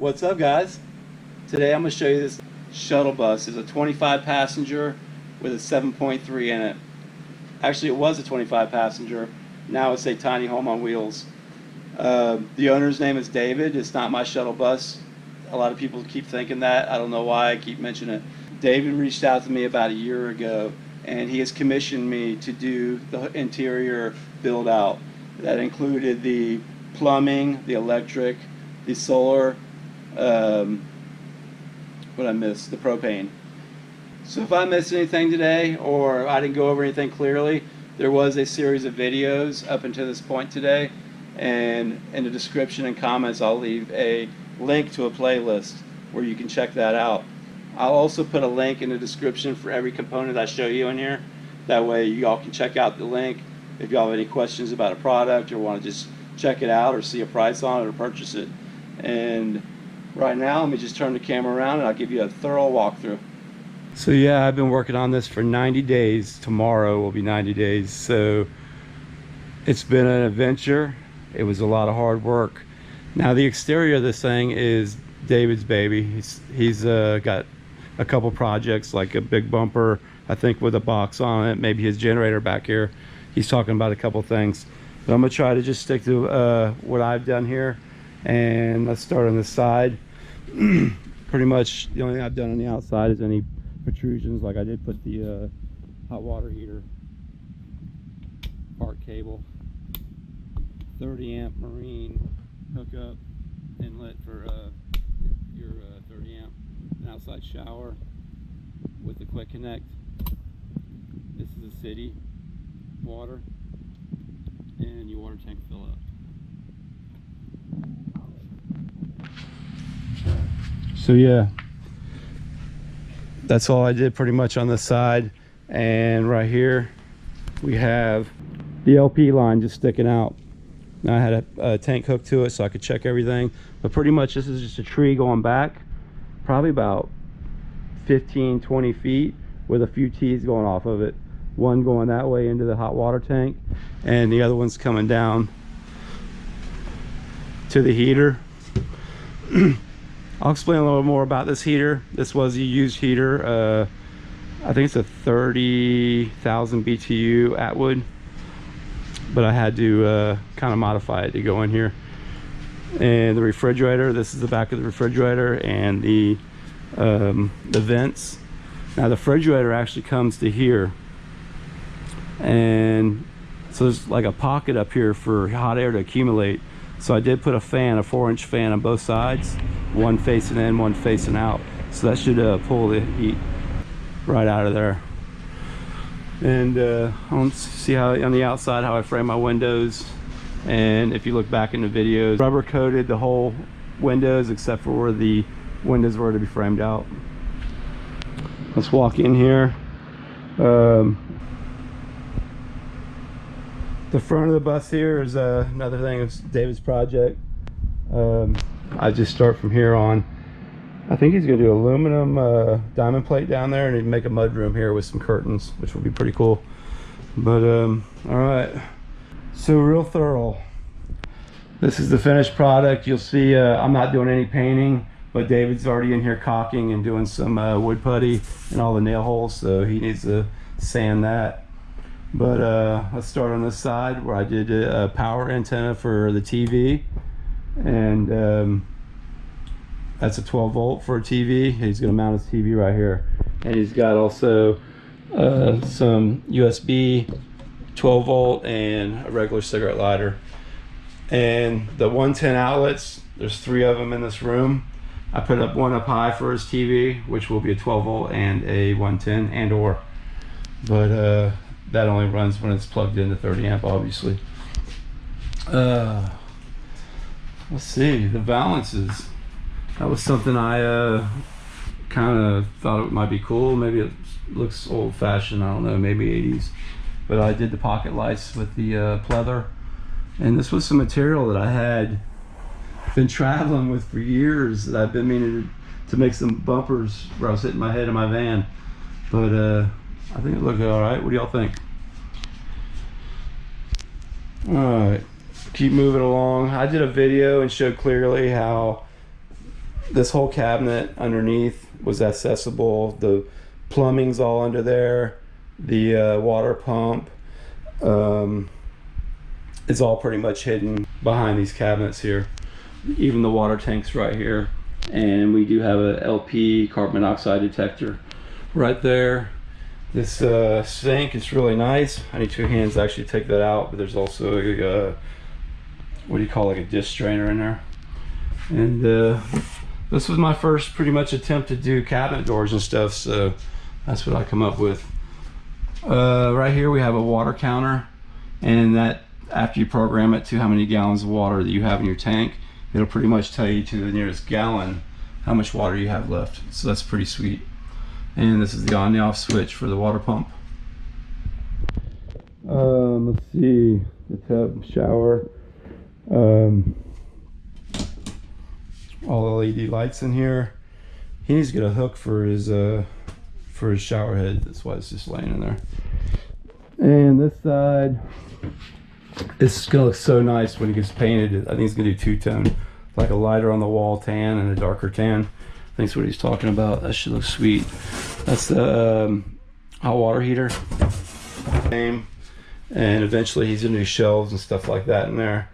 What's up, guys? Today I'm going to show you this shuttle bus. It's a 25 passenger with a 7.3 in it. Actually, it was a 25 passenger. Now it's a tiny home on wheels. The owner's name is David. It's not my shuttle bus. A lot of people keep thinking that. I don't know why I keep mentioning it. David reached out to me about a year ago, and he has commissioned me to do the interior build out. That included the plumbing, the electric, the solar, what I missed, the propane. So if I missed anything today or I didn't go over anything clearly, there was a series of videos up until this point today, and in the description and comments I'll leave a link to a playlist where you can check that out. I'll also put a link in the description for every component I show you in here. That way you all can check out the link if y'all have any questions about a product or want to just check it out or see a price on it or purchase it. And right now, let me just turn the camera around and I'll give you a thorough walkthrough. So yeah, I've been working on this for 90 days. Tomorrow will be 90 days. So it's been an adventure. It was a lot of hard work. Now the exterior of this thing is David's baby. He's got a couple projects, like a big bumper, I think with a box on it, maybe his generator back here. He's talking about a couple things. But I'm gonna try to just stick to what I've done here. And let's start on the side. Pretty much the only thing I've done on the outside is any protrusions. Like I did put the hot water heater part cable, 30 amp marine hookup inlet for your 30 amp, an outside shower with the quick connect. This is a city water and your water tank fill up. So yeah, that's all I did pretty much on the side. And right here we have the LP line just sticking out. Now I had a tank hooked to it so I could check everything, but pretty much this is just a tree going back probably about 15-20 feet with a few T's going off of it, one going that way into the hot water tank and the other one's coming down to the heater. I'll explain a little more about this heater. This was a used heater. I think it's a 30,000 BTU Atwood, but I had to kind of modify it to go in here. And the refrigerator, this is the back of the refrigerator, and the vents. Now the refrigerator actually comes to here, and so there's like a pocket up here for hot air to accumulate. So I did put a fan, a 4-inch fan on both sides, one facing in, one facing out. So that should pull the heat right out of there. And I don't see how on the outside how I frame my windows. And if you look back in the videos, rubber coated the whole windows except for where the windows were to be framed out. Let's walk in here. The front of the bus here is another thing of David's project. I just start from here on. I think he's gonna do aluminum diamond plate down there and he'd make a mud room here with some curtains, which will be pretty cool. But all right, so real thorough. This is the finished product. You'll see I'm not doing any painting, but David's already in here caulking and doing some wood putty in all the nail holes, so he needs to sand that. But let's start on this side where I did a power antenna for the TV, and that's a 12 volt for a TV. He's going to mount his TV right here, and he's got also some USB 12 volt and a regular cigarette lighter. And the 110 outlets, there's 3 of them in this room. I put up one up high for his TV, which will be a 12 volt and a 110 and or, but that only runs when it's plugged into 30 amp, obviously. Let's see, the valances. That was something I kind of thought it might be cool. Maybe it looks old-fashioned, I don't know, maybe 80s. But I did the pocket lights with the pleather. And this was some material that I had been traveling with for years, that I've been meaning to make some bumpers where I was hitting my head in my van. But I think it looked all right. What do y'all think? All right, keep moving along. I did a video and showed clearly how this whole cabinet underneath was accessible. The plumbing's all under there. The water pump is all pretty much hidden behind these cabinets here. Even the water tank's right here. And we do have a LP carbon monoxide detector right there. This sink is really nice. I need two hands to actually take that out, but there's also a, what do you call it, like a dish strainer in there. And this was my first pretty much attempt to do cabinet doors and stuff, so that's what I come up with. Right here we have a water counter, and that after you program it to how many gallons of water that you have in your tank, it'll pretty much tell you to the nearest gallon how much water you have left. So that's pretty sweet. And this is the on and off switch for the water pump. Let's see, the tub, shower, all LED lights in here. He needs to get a hook for his shower head. That's why it's just laying in there. And this side, it's gonna look so nice when it gets painted. I think he's gonna do two-tone, like a lighter on the wall tan and a darker tan. I think that's what he's talking about. That should look sweet. That's the hot water heater. And eventually he's gonna do shelves and stuff like that in there.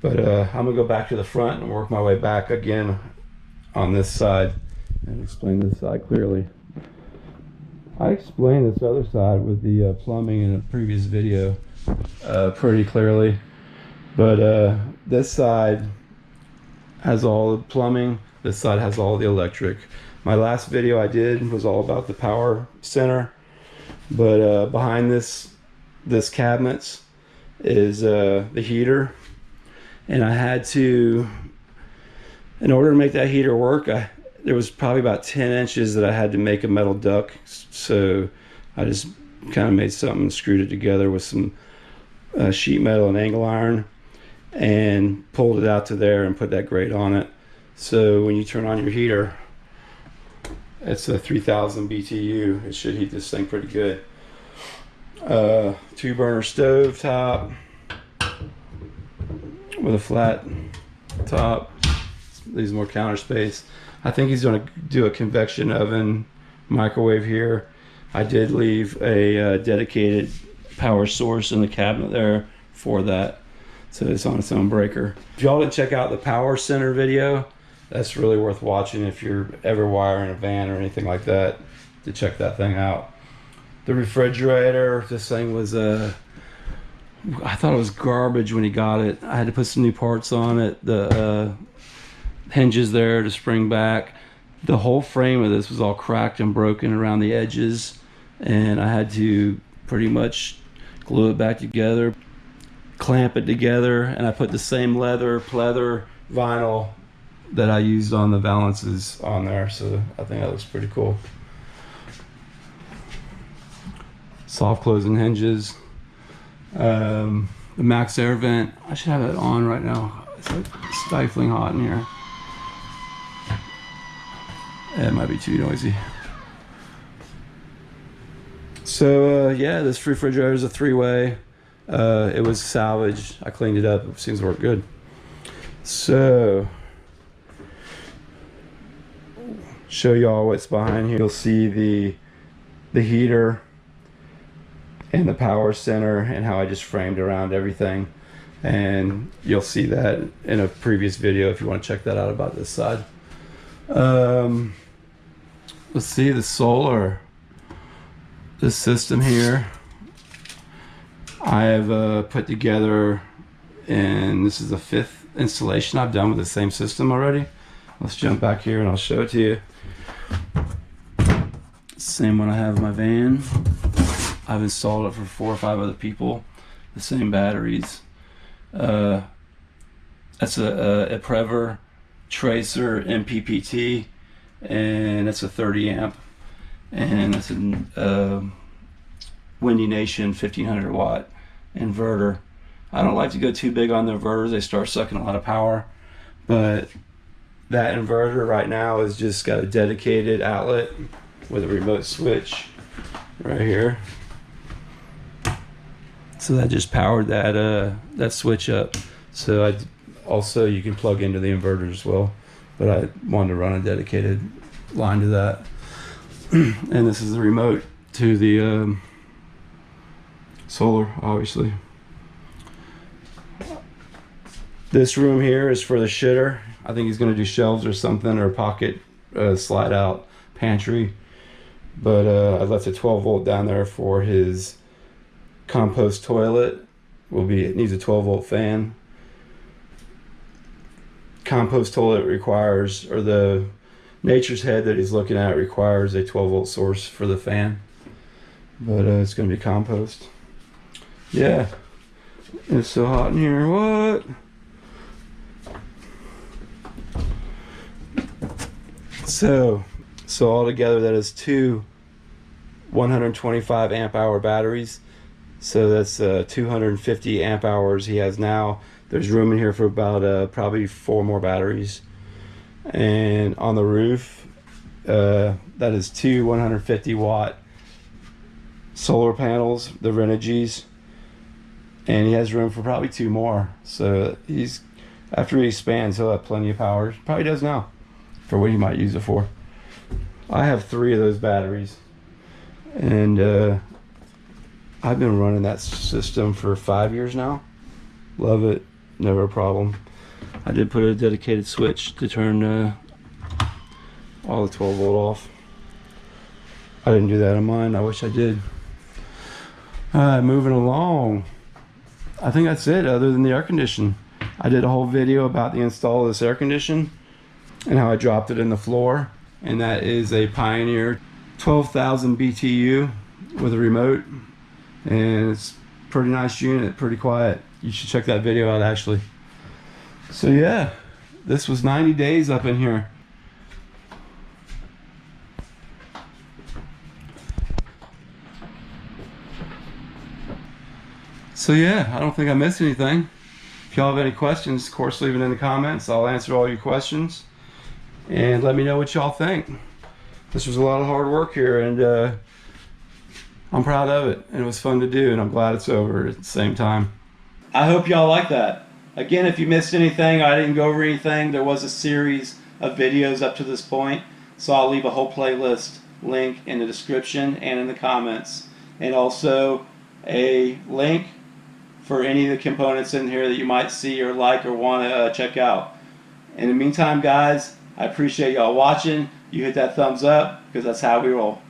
But I'm gonna go back to the front and work my way back again on this side and explain this side clearly. I explained this other side with the plumbing in a previous video pretty clearly, but this side has all the plumbing, this side has all the electric. My last video I did was all about the power center, but behind this cabinets is the heater, and I had to, in order to make that heater work, there was probably about 10 inches that I had to make a metal duct, so I just kind of made something and screwed it together with some sheet metal and angle iron and pulled it out to there and put that grate on it. So when you turn on your heater, it's a 3000 BTU. It should heat this thing pretty good. 2-burner stove top with a flat top. Leaves more counter space. I think he's going to do a convection oven microwave here. I did leave a dedicated power source in the cabinet there for that, so it's on its own breaker. If y'all didn't check out the power center video, that's really worth watching if you're ever wiring a van or anything like that, to check that thing out. The refrigerator, this thing was I thought it was garbage when he got it. I had to put some new parts on it. The hinges there to spring back. The whole frame of this was all cracked and broken around the edges, and I had to pretty much glue it back together, clamp it together, and I put the same leather, pleather, vinyl that I used on the valances on there, so I think that looks pretty cool. Soft closing hinges. The max air vent, I should have that on right now. It's like stifling hot in here. It might be too noisy. So yeah, this refrigerator is a 3-way. It was salvaged. I cleaned it up. It seems to work good. So show y'all what's behind here. You'll see the heater and the power center and how I just framed around everything. And you'll see that in a previous video if you want to check that out about this side. Let's see the solar, this system here I have put together, and this is the 5th installation I've done with the same system already. Let's jump back here and I'll show it to you. Same one I have in my van. I've installed it for 4 or 5 other people. The same batteries. That's a Prever Tracer MPPT, and it's a 30 amp, and it's a Windy Nation 1500 watt inverter. I don't like to go too big on the inverters. They start sucking a lot of power, but that inverter right now has just got a dedicated outlet with a remote switch right here. So that just powered that that switch up. So also you can plug into the inverter as well. but I wanted to run a dedicated line to that. And this is the remote to the solar, obviously. This room here is for the shitter. I think he's gonna do shelves or something, or pocket slide out pantry. But I left a 12 volt down there for his compost toilet. It needs a 12 volt fan. Compost toilet requires, or the Nature's Head that he's looking at requires a 12 volt source for the fan. But it's gonna be compost. Yeah, it's so hot in here. What? So altogether that is two 125 amp hour batteries. So that's 250 amp hours he has now. There's room in here for about probably 4 more batteries. And on the roof, that is two 150 watt solar panels, the Renogy's. And he has room for probably 2 more. So after he expands, he'll have plenty of power. Probably does now, for what he might use it for. I have 3 of those batteries, and I've been running that system for 5 years now. Love it, never a problem. I did put a dedicated switch to turn all the 12 volt off. I didn't do that on mine, I wish I did. Alright, moving along. I think that's it, other than the air condition. I did a whole video about the install of this air condition and how I dropped it in the floor. And that is a Pioneer 12,000 BTU with a remote. And it's a pretty nice unit, pretty quiet. You should check that video out, actually. So yeah, this was 90 days up in here. So yeah, I don't think I missed anything. If y'all have any questions, of course, leave it in the comments. I'll answer all your questions. And let me know what y'all think. This was a lot of hard work here, and I'm proud of it. And it was fun to do, and I'm glad it's over at the same time. I hope y'all like that. Again, if you missed anything, I didn't go over anything, there was a series of videos up to this point. So I'll leave a whole playlist link in the description and in the comments. And also a link for any of the components in here that you might see or like or want to check out. In the meantime, guys, I appreciate y'all watching. You hit that thumbs up, because that's how we roll.